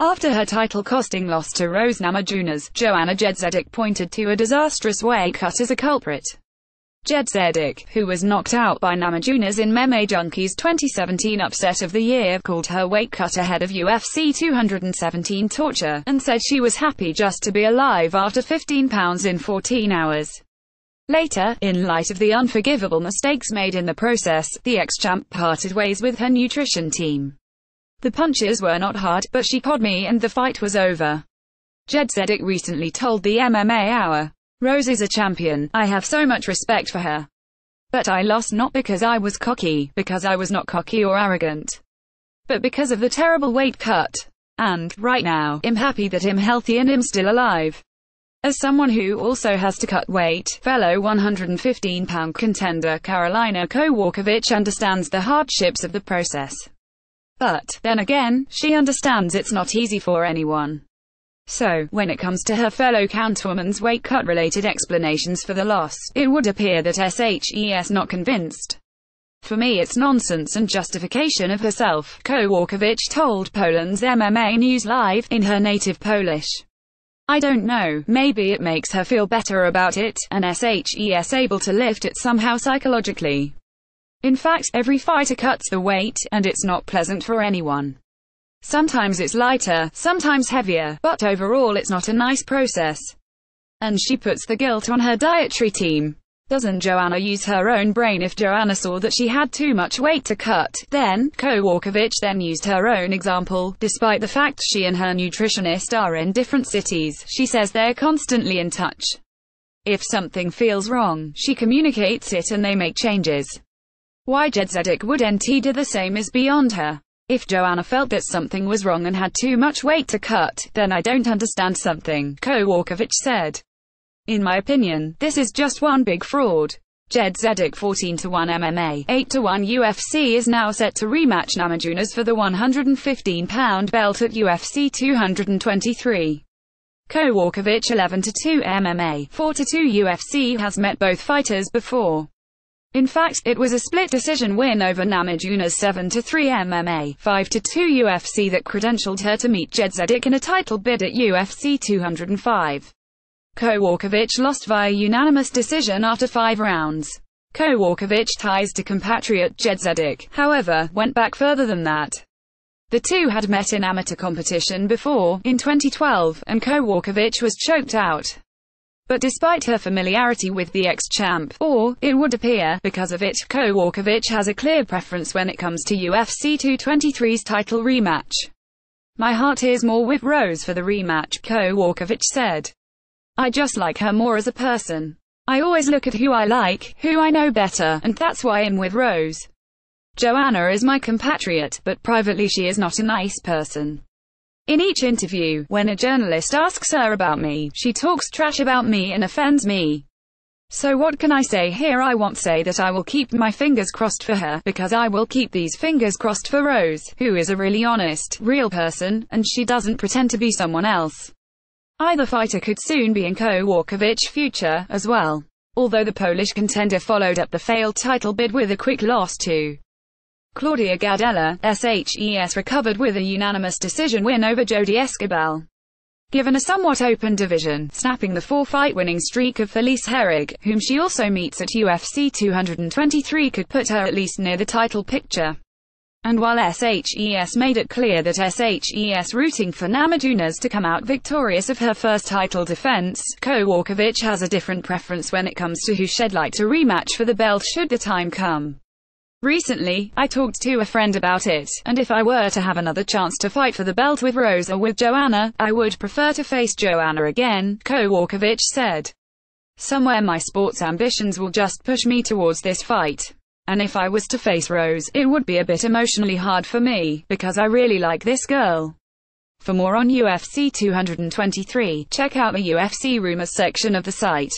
After her title-costing loss to Rose Namajunas, Joanna Jedrzedzyk pointed to a disastrous weight cut as a culprit. Jedrzedzyk, who was knocked out by Namajunas in MMA Junkie's 2017 Upset of the Year, called her weight cut ahead of UFC 217 torture, and said she was happy just to be alive after 15 pounds in 14 hours. Later, in light of the unforgivable mistakes made in the process, the ex-champ parted ways with her nutrition team. The punches were not hard, but she caught me and the fight was over. Jedrzedzyk recently told the MMA Hour, "Rose is a champion, I have so much respect for her. But I lost not because I was cocky, because I was not cocky or arrogant, but because of the terrible weight cut. And, right now, I'm happy that I'm healthy and I'm still alive." As someone who also has to cut weight, fellow 115-pound contender Karolina Kowalkiewicz understands the hardships of the process. But, then again, she understands it's not easy for anyone. So, when it comes to her fellow counterwoman's weight cut-related explanations for the loss, it would appear that she's not convinced. "For me it's nonsense and justification of herself," Kowalkiewicz told Poland's MMA News Live, in her native Polish. "I don't know, maybe it makes her feel better about it, and she's able to lift it somehow psychologically. In fact, every fighter cuts the weight, and it's not pleasant for anyone. Sometimes it's lighter, sometimes heavier, but overall it's not a nice process. And she puts the guilt on her dietary team. Doesn't Joanna use her own brain? If Joanna saw that she had too much weight to cut, then, Kowalkiewicz then used her own example. Despite the fact she and her nutritionist are in different cities, she says they're constantly in touch. If something feels wrong, she communicates it and they make changes. Why Jedrzedzyk wouldn't do the same is beyond her. If Joanna felt that something was wrong and had too much weight to cut, then I don't understand something, Kowalkiewicz said. In my opinion, this is just one big fraud. Jedrzedzyk 14-1 MMA, 8-1 UFC is now set to rematch Namajunas for the 115-pound belt at UFC 223. Kowalkiewicz 11-2 MMA, 4-2 UFC has met both fighters before. In fact, it was a split decision win over Namajunas 7-3 MMA, 5-2 UFC that credentialed her to meet Jedrzedzyk in a title bid at UFC 205. Kowalkiewicz lost via unanimous decision after 5 rounds. Kowalkiewicz ties to compatriot Jedrzedzyk, however, went back further than that. The two had met in amateur competition before, in 2012, and Kowalkiewicz was choked out. But despite her familiarity with the ex-champ, or, it would appear, because of it, Kowalkiewicz has a clear preference when it comes to UFC 223's title rematch. "My heart is more with Rose for the rematch," Kowalkiewicz said. "I just like her more as a person. I always look at who I like, who I know better, and that's why I'm with Rose. Joanna is my compatriot, but privately she is not a nice person. In each interview, when a journalist asks her about me, she talks trash about me and offends me. So what can I say here? I won't say that I will keep my fingers crossed for her, because I will keep these fingers crossed for Rose, who is a really honest, real person, and she doesn't pretend to be someone else." Either fighter could soon be in Kowalkiewicz's future, as well. Although the Polish contender followed up the failed title bid with a quick loss to Claudia Gadelha, she's recovered with a unanimous decision win over Jodie Esquibel. Given a somewhat open division, snapping the 4-fight winning streak of Felice Herrig, whom she also meets at UFC 223, could put her at least near the title picture. And while she's made it clear that she's rooting for Namajunas to come out victorious of her first title defense, Kowalkiewicz has a different preference when it comes to who she'd like to rematch for the belt should the time come. "Recently, I talked to a friend about it, and if I were to have another chance to fight for the belt with Rose or with Joanna, I would prefer to face Joanna again," Kowalkiewicz said. "Somewhere my sports ambitions will just push me towards this fight. And if I was to face Rose, it would be a bit emotionally hard for me, because I really like this girl." For more on UFC 223, check out the UFC Rumors section of the site.